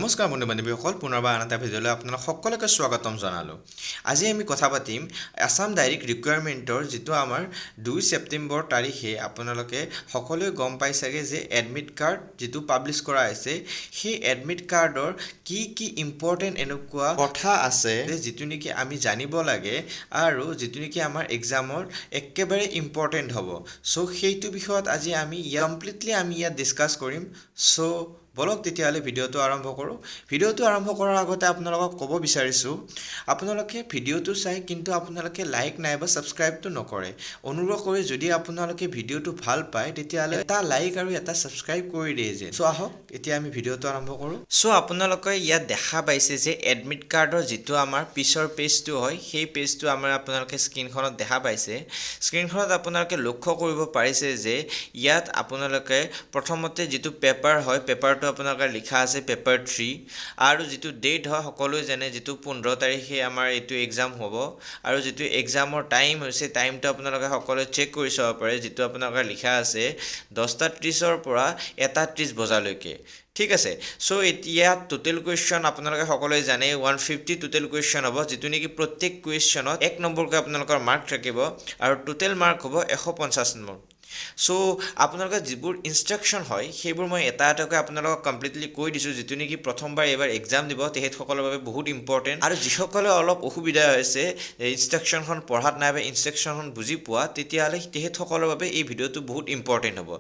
নমস্কাৰ বন্ধু বান্ধৱীসকল পুনৰবাৰ আন এটা ভিডিঅ'লৈ আপোনালোক সকলোকে স্বাগতম জনালোঁ। আজি আমি কথা পাতিম আসাম ডাইৰেক্ট ৰিকুৱাৰমেণ্টৰ যিটো আমাৰ 2 ছেপ্টেম্বৰ তাৰিখে আপোনালোকে সকলোৱে গম পাই চাগে যে এডমিট কাৰ্ড যিটো পাব্লিছ কৰা হৈছে সেই এডমিট কাৰ্ডৰ কি ইম্পৰ্টেণ্ট এনেকুৱা কথা আছে যে যিটো নেকি আমি জানিব লাগে আৰু যিটো নেকি আমাৰ এক্সামৰ একেবাৰে ইম্পৰ্টেণ্ট হ'ব। চ' সেইটো বিষয়ত আজি আমি কমপ্লিটলি ইয়াত ডিছকাছ কৰিম। চ' বলক তেতিয়াহ'লে ভিডিঅ'টো আৰম্ভ কৰোঁ। ভিডিঅ'টো আৰম্ভ কৰাৰ আগতে আপোনালোকক ক'ব বিচাৰিছোঁ আপোনালোকে ভিডিঅ'টো চাই কিন্তু আপোনালোকে লাইক নাইবা ছাবস্ক্ৰাইবটো নকৰে। অনুগ্ৰহ কৰি যদি আপোনালোকে ভিডিঅ'টো ভাল পায় তেতিয়াহ'লে এটা লাইক আৰু এটা ছাবস্ক্ৰাইব কৰি দিয়ে যে। চ' আহক এতিয়া আমি ভিডিঅ'টো আৰম্ভ কৰোঁ। চ' আপোনালোকে ইয়াত দেখা পাইছে যে এডমিট কাৰ্ডৰ যিটো আমাৰ পিছৰ পেজটো হয় সেই পেজটো আপোনালোকে স্ক্ৰীনখনত দেখা পাইছে। স্ক্ৰীনখনত আপোনালোকে লক্ষ্য কৰিব পাৰিছে যে ইয়াত আপোনালোকে প্ৰথমতে যিটো পেপাৰ হয় পেপাৰটো আপোনালোকৰ লিখা আছে পেপাৰ 3 আৰু যিটো ডেট হয় সকলোৱে জানে যিটো 15 তাৰিখে আমাৰ এইটো এক্সাম হ'ব আৰু যিটো এক্সামৰ টাইম হৈছে টাইমটো আপোনালোকে সকলোৱে চেক কৰি চাব পাৰে যিটো আপোনালোকৰ লিখা আছে 10:30 পৰা 1:30 বজালৈকে। ঠিক আছে। চ' এতিয়া টোটেল কুৱেশ্যন আপোনালোকে সকলোৱে জানে 150 টোটেল কুৱেশ্যন হ'ব যিটো নেকি প্ৰত্যেক কুৱেশ্যনত 1 নম্বৰকৈ আপোনালোকৰ মাৰ্ক থাকিব আৰু টোটেল মাৰ্ক হ'ব 150 নম্বৰ। চ' আপোনালোকৰ যিবোৰ ইনষ্ট্ৰাকশ্যন হয় সেইবোৰ মই এটা এটাকৈ আপোনালোকক কমপ্লিটলি কৈ দিছোঁ যিটো নেকি প্ৰথমবাৰ এইবাৰ এক্সাম দিব তেখেতসকলৰ বাবে বহুত ইম্পৰ্টেণ্ট আৰু যিসকলে অলপ অসুবিধা হৈছে ইনষ্ট্ৰাকশ্যনখন পঢ়াত নাই বা ইনষ্ট্ৰাকশ্যনখন বুজি পোৱা তেতিয়াহ'লে তেখেতসকলৰ বাবে এই ভিডিঅ'টো বহুত ইম্পৰ্টেণ্ট হ'ব।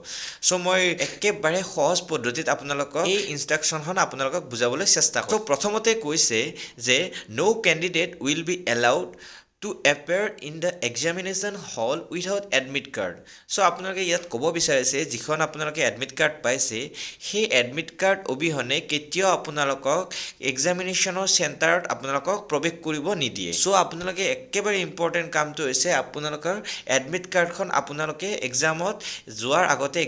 চ' মই একেবাৰে সহজ পদ্ধতিত আপোনালোকক এই ইনষ্ট্ৰাকশ্যনখন আপোনালোকক বুজাবলৈ চেষ্টা কৰিম। চ' প্ৰথমতে কৈছে যে no candidate will be allowed to appear in the examination hall without admit card. So আপোনালোকে ইয়াত ক'ব বিচাৰিছে যিখন আপোনালোকে এডমিট কাৰ্ড পাইছে সেই এডমিট কাৰ্ড অবিহনে কেতিয়াও আপোনালোকক এক্সামিনেশ্যনৰ চেণ্টাৰত আপোনালোকক প্ৰৱেশ কৰিব নিদিয়ে। চ' আপোনালোকে একেবাৰে ইম্পৰ্টেণ্ট কামটো হৈছে আপোনালোকৰ এডমিট কাৰ্ডখন আপোনালোকে এক্সামত যোৱাৰ আগতে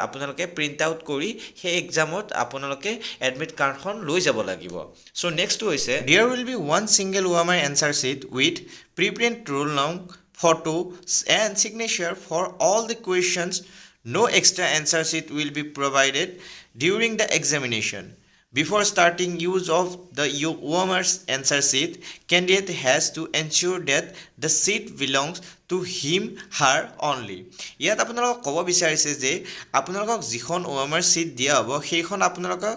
আপোনালোকে প্ৰিণ্ট আউট কৰি সেই এক্সামত আপোনালোকে এডমিট কাৰ্ডখন লৈ যাব লাগিব। চ' নেক্সটটো হৈছে there will be one single OMR answer sheet with preprint roll number, photo and signature for all the questions. No extra answer sheet will be provided during the examination. Before starting use of the OMR answer sheet, candidate has to ensure that the sheet belongs to him her only. ইয়াত আপোনালোকক ক'ব বিচাৰিছে যে আপোনালোকক যিখন OMR sheet দিয়া হ'ব সেইখন আপোনালোকক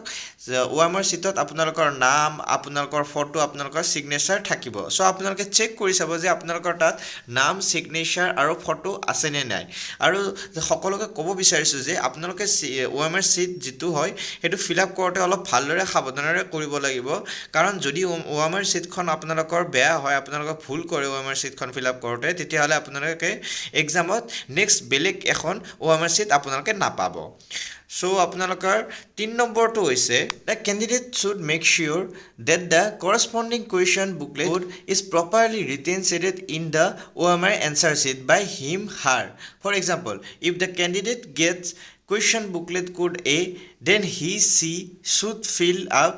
OMR sheetত আপোনালোকৰ নাম আপোনালোকৰ ফটো আপোনালোকৰ চিগনেচাৰ থাকিব। চ' আপোনালোকে চেক কৰি চাব যে আপোনালোকৰ তাত নাম চিগনেচাৰ আৰু ফটো আছেনে নাই আৰু সকলোকে ক'ব বিচাৰিছোঁ যে আপোনালোকে OMR sheet যিটো হয় সেইটো ফিল আপ কৰোঁতে অলপ ভালদৰে সাৱধানেৰে কৰিব লাগিব কাৰণ যদি OMR sheetখন আপোনালোকৰ বেয়া হয় আপোনালোকে ভুল কৰে OMR sheetখন ফিল আপ কৰোঁতে তেতিয়াহ'লে আপোনালোকে এক্সামত নেক্সট বেলেগ এখন OMR sheet আপোনালোকে নাপাব। চ' আপোনালোকৰ 3 নম্বৰটো হৈছে the candidate should make sure that the corresponding question booklet is properly written stated in the OMR answer sheet by him her. For example, if the candidate gets question booklet code A, then she should fill up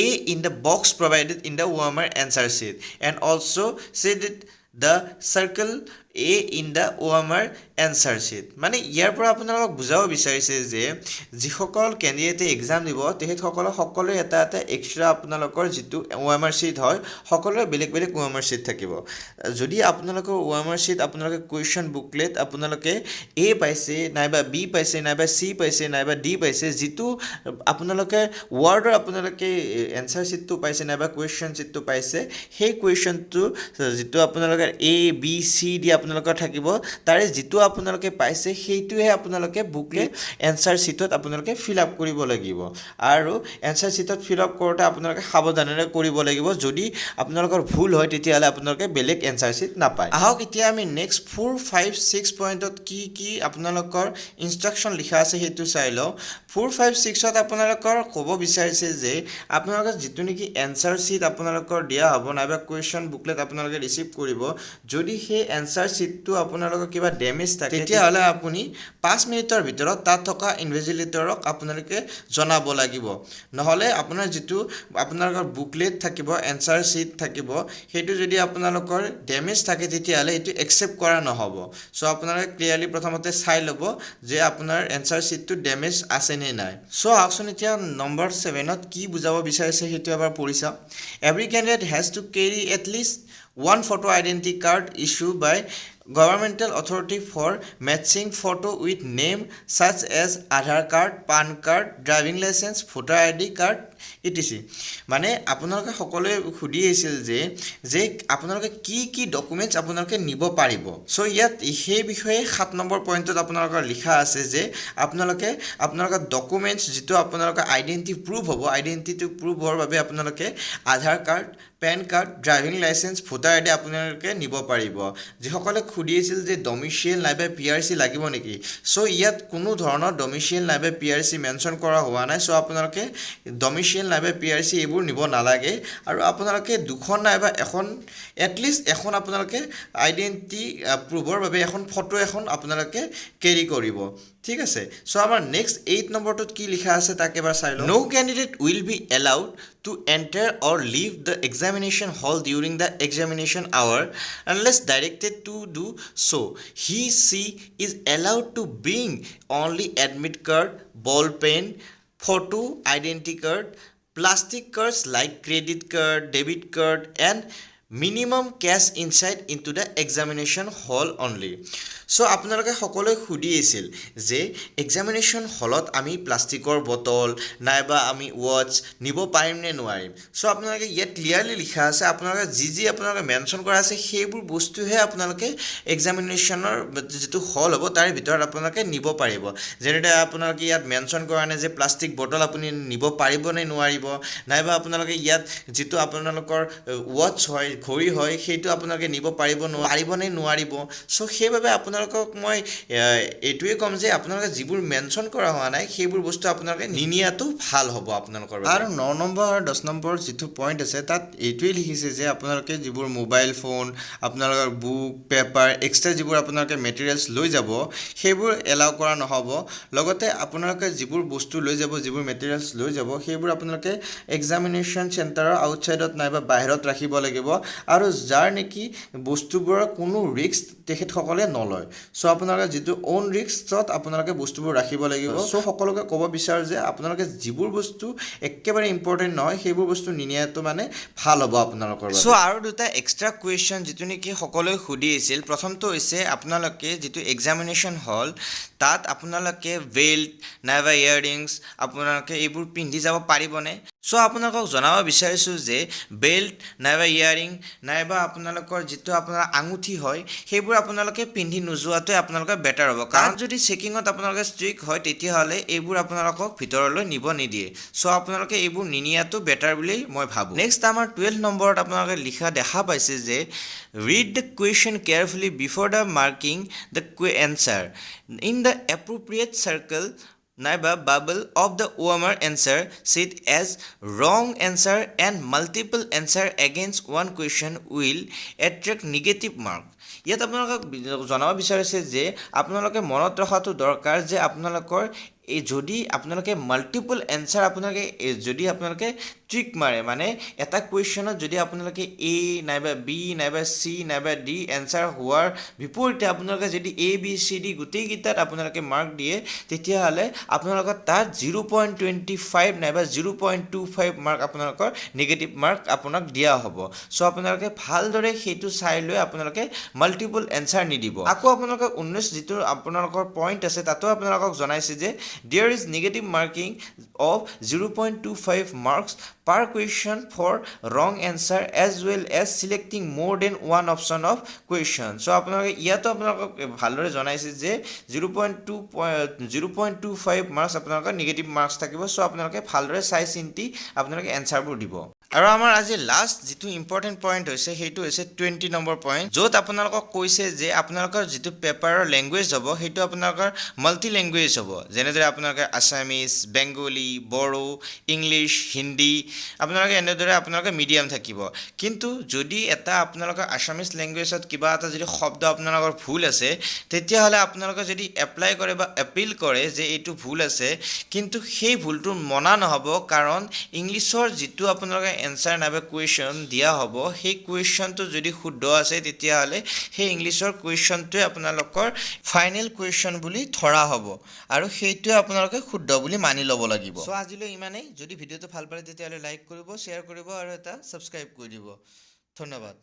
A in the box provided in the OMR answer sheet and also say that the circle A in the OMR answer sheet. মানে ইয়াৰ পৰা আপোনালোকক বুজাব বিচাৰিছে যে যিসকল কেণ্ডিডেটে exam দিব তেখেতসকলৰ সকলোৰে এটা এটা এক্সট্ৰা আপোনালোকৰ যিটো OMR sheet হয় সকলোৰে বেলেগ বেলেগ OMR sheet থাকিব। যদি আপোনালোকৰ OMR sheet আপোনালোকে কুৱেশ্যন বুকলেট আপোনালোকে A পাইছে নাইবা B পাইছে নাইবা C পাইছে নাইবা D পাইছে যিটো আপোনালোকে ৱৰ্ডৰ আপোনালোকে এনচাৰ শ্বীটটো পাইছে নাইবা কুৱেশ্যন শ্বীটটো পাইছে সেই কুৱেশ্যনটো যিটো আপোনালোকে A B C D আপোনালোকৰ থাকিব তাৰে যিটো আপোনালোকে পাইছে সেইটোহে আপোনালোকে বুকলেট এনচাৰ শ্বীটত আপোনালোকে ফিল আপ কৰিব লাগিব আৰু এনচাৰ শ্বীটত ফিল আপ কৰোঁতে আপোনালোকে সাৱধানেৰে কৰিব লাগিব। যদি আপোনালোকৰ ভুল হয় তেতিয়াহ'লে আপোনালোকে বেলেগ এনচাৰ শ্বীট নাপায়। আহক এতিয়া আমি নেক্সট 4, 5, 6 পইণ্টত কি আপোনালোকৰ ইনষ্ট্ৰাকশ্যন লিখা আছে সেইটো চাই লওঁ। 4, 5, 6ত আপোনালোকৰ ক'ব বিচাৰিছে যে আপোনালোকৰ যিটো নেকি এনচাৰ শ্বীট আপোনালোকৰ দিয়া হ'ব নাইবা কুৱেশ্যন বুকলেট আপোনালোকে ৰিচিভ কৰিব যদি সেই এনচাৰ শ্বীটটো আপোনালোকৰ কিবা ডেমেজ থাকে তেতিয়াহ'লে আপুনি 5 মিনিটৰ ভিতৰত তাত থকা ইনভেজিলেটৰক আপোনালোকে জনাব লাগিব। নহ'লে আপোনাৰ যিটো আপোনালোকৰ বুকলেট থাকিব এনচাৰ শ্বীট থাকিব সেইটো যদি আপোনালোকৰ ডেমেজ থাকে তেতিয়াহ'লে এইটো একচেপ্ট কৰা নহ'ব। চ' আপোনালোকে ক্লিয়াৰলি প্ৰথমতে চাই ল'ব যে আপোনাৰ এনচাৰ শ্বীটটো ডেমেজ আছে নে নাই সো আহকচোন এতিয়া নম্বৰ 7ত কি বুজাব বিচাৰিছে সেইটো এবাৰ পঢ়ি চাওঁ every candidate has to carry at least one photo identity card issued by governmental authority for matching photo with name such as Aadhaar card, PAN card, driving license, voter ID card etc. মানে আপোনালোকে সকলোৱে সুধি আছিল যে আপোনালোকে কি documents আপোনালোকে নিব পাৰিব সো ইয়াত সেই বিষয়ে 7 নম্বৰ পইণ্টত আপোনালোকৰ লিখা আছে যে আপোনালোকৰ ডকুমেণ্টছ যিটো আপোনালোকৰ আইডেন্টিটি প্ৰুফ হ'ব আইডেন্টিটি প্ৰুফ হোৱাৰ বাবে আপোনালোকে Aadhaar card PAN card driving licence voter ID আপোনালোকে নিব পাৰিব যিসকলে সুধি আছিল যে ডমিচিয়েল নাইবা পিআৰচি লাগিব নেকি সো ইয়াত কোনো ধৰণৰ ডমিচিয়েল নাইবা পিআৰচি মেনশ্যন কৰা হোৱা নাই সো আপোনালোকে ডমিচিয়েল নাইবা পিআৰচি এইবোৰ নিব নালাগে আৰু আপোনালোকে দুখন নাইবা এখন এটলিষ্ট এখন আপোনালোকে আইডেন্টিটি প্ৰুফৰ বাবে এখন ফটো এখন আপোনালোকে কেৰি কৰিব ঠিক আছে সো আমাৰ নেক্সট 8 নম্বৰটোত কি লিখা আছে তাক এবাৰ চাই লওঁ no candidate will be allowed to enter or leave the examination hall during the examination hour unless directed to do so. She is allowed to bring only admit card, ball pen, photo identity card, plastic cards like credit card, debit card and minimum cash inside into the examination hall only. So আপোনালোকে সকলোৱে সুধি আছিল যে examination হলত আমি প্লাষ্টিকৰ bottle নাইবা আমি ওয়াচ নিব পাৰিম নে নোৱাৰিম সো আপোনালোকে ইয়াত ক্লিয়াৰলি লিখা আছে আপোনালোকে যি আপোনালোকে মেনশ্যন কৰা আছে সেইবোৰ বস্তুহে আপোনালোকে এক্সামিনেশ্যনৰ যেটো হল হ'ব তাৰ ভিতৰত আপোনালোকে নিব পাৰিব যেনেদৰে আপোনালোকে ইয়াত মেনশ্যন কৰা নাই যে প্লাষ্টিক বটল আপুনি নিব পাৰিব নে নোৱাৰিব নাইবা আপোনালোকে ইয়াত যেটো আপোনালোকৰ ওয়াচ হয় ঘড়ী হয় সেইটো আপোনালোকে নিব পাৰিব নে নোৱাৰিব সো সেইভাবে আপোনালোকক মই এটুৱে কম যে আপোনালোকে যিবোৰ মেনশ্যন কৰা হোৱা নাই সেইবোৰ বস্তু আপোনালোকে নিনিয়াটো ভাল হ'ব আপোনালোকৰ আৰু 9 নম্বৰ আৰু 10 নম্বৰ যেটো পইণ্ট আছে তাত এইটোৱে লিখিছে যে আপোনালোকে যিবোৰ মোবাইল ফোন আপোনালোকৰ বুক পেপাৰ এক্সট্ৰা যিবোৰ আপোনালোকে মেটেৰিয়েলছ লৈ যাব সেইবোৰ এলাউ কৰা নহব লগতে আপোনালোকে যিবোৰ বস্তু লৈ যাব যিবোৰ মেটেৰিয়েলছ লৈ যাব সেইবোৰ আপোনালোকে এক্সামিনেশ্যন চেণ্টাৰৰ আউটসাইডত নাইবা বাহিৰত ৰাখিব লাগিব আৰু যাৰ নেকি বস্তুবোৰৰ কোনো ৰিস্ক তেখেতসকলে নলয় সো আপোনালোকে যেটো ওন ৰিস্কত আপোনালোকে বস্তুবোৰ ৰাখিব লাগিব সো সকলোকে ক'ব বিচাৰো যে আপোনালোকে যিবোৰ বস্তু একেবাৰে ইম্পৰ্টেন্ট নহয় সেইবোৰ বস্তু নিনিয়াটো মানে ভাল হ'ব আপোনালোকৰ বাবে সো আৰু দুটা এক্সট্ৰা কোৱেশ্চন যেটো নেকি সকলোৱে সুধি আছিল প্ৰথমটো হৈছে আপোনালোকে যেটো এক্সামিনেশ্যন হল তাত আপোনালোকে বেল্ট নাইবা ইয়াৰিংছ আপোনালোকে এইবোৰ পিন্ধি যাব পাৰিবনে সো আপোনালোকক জনাব বিচাৰিছো যে বেল্ট নাইবা ইয়াৰিং নাইবা আপোনালোকৰ যেটো আপোনাৰ আঙুঠি হয় সেইবোৰ আপোনালোকে পিন্ধি নোযোৱাটো আপোনালোকৰ বেটাৰ হ'ব কাৰণ যদি চেকিংত আপোনালোকে ষ্ট্ৰিক হয় তেতিয়া হলে এইবোৰ আপোনালোকক ভিতৰলৈ নিব নিদিয়ে সো আপোনালোকে এইবোৰ নিনিয়াটো বেটাৰ বুলি মই ভাবো নেক্সট আমাৰ 12 নম্বৰত আপোনালোকে লিখা দেখা পাইছে যে read the question carefully before the marking the answer in the appropriate circle naiba bubble of the OMR answer sheet as wrong answer and multiple answer against one question will attract negative mark ইয়াত আপোনালোকক জনাব বিচাৰিছে যে আপোনালোকে মনত ৰখাটো দৰকাৰ যে আপোনালোকৰ এই যদি আপোনালোকে মাল্টিপল এনসাৰ আপোনালোকে যদি আপোনালোকে ট্ৰিক মাৰে মানে এটা কোৱেশ্চনত যদি আপোনালোকে এ নাইবা বি নাইবা সি নাইবা ডি এনসাৰ হোৱাৰ বিপৰীতে আপোনালোকে যদি এ বি সি ডি গোটেই কিটাত আপোনালোকে মাৰ্ক দিয়ে তেতিয়া হলে আপোনালোকৰ তাত 0.25 নাইবা 0.25 মাৰ্ক আপোনালোকৰ নেগেটিভ মাৰ্ক আপোনাক দিয়া হ'ব সো আপোনালোকে ভালদৰে হেতু চাই লৈ আপোনালোকে মাল্টিপল এনসাৰ নিদিব আকৌ আপোনালোকে 19 যেটো আপোনালোকৰ পইণ্ট আছে তাতো আপোনালোকক জনাইছে যে there is negative marking of 0.25 marks per question for wrong answer as well as selecting more than one option of question so আপোনালোকে ইয়াতো আপোনালোকক ভালদৰে জনাইছে যে 0.25 মাৰ্কস আপোনালোকৰ নেগেটিভ মাৰ্কস থাকিব সো আপোনালোকে ভালদৰে চাই চিন্তি আপোনালোকে এনসাৰবোৰ দিব আৰু আমাৰ আজি লাষ্ট যেটো ইম্পৰ্টেন্ট পইণ্ট হৈছে হেতু হৈছে 20 নম্বৰ পইণ্ট যত আপোনালোকক কৈছে যে আপোনালোকৰ যেটো পেপাৰৰ ল্যাঙ্গুৱেজ হ'ব হেতু আপোনালোকৰ মাল্টি ল্যাঙ্গুৱেজ হ'ব যেনেদৰে আপোনালোকৰ আসামিজ বেংগলী বড়ো ইংলিশ হিন্দী আপোনালোকে এনেদৰে আপোনালোকৰ মিডিয়াম থাকিব কিন্তু যদি এটা আপোনালোকৰ আসামিজ ল্যাঙ্গুৱেজত কিবা এটা যদি শব্দ আপোনালোকৰ ভুল আছে তেতিয়া হলে আপোনালোকে যদি এপ্লাই কৰে বা এপিল কৰে যে এইটো ভুল আছে কিন্তু সেই ভুলটো মনা নহব কাৰণ ইংলিশৰ যেটো আপোনালোকে এনচাৰ নাইবা কুৱেশ্যন দিয়া হ'ব সেই কুৱেশ্যনটো যদি শুদ্ধ আছে তেতিয়াহ'লে সেই ইংলিছৰ কুৱেশ্যনটোৱে আপোনালোকৰ ফাইনেল কুৱেশ্যন বুলি ধৰা হ'ব আৰু সেইটোৱে আপোনালোকে শুদ্ধ বুলি মানি ল'ব লাগিব চ' আজিলৈ ইমানেই যদি ভিডিঅ'টো ভাল পালে তেতিয়াহ'লে লাইক কৰিব শ্বেয়াৰ কৰিব আৰু এটা ছাবস্ক্ৰাইব কৰি দিব ধন্যবাদ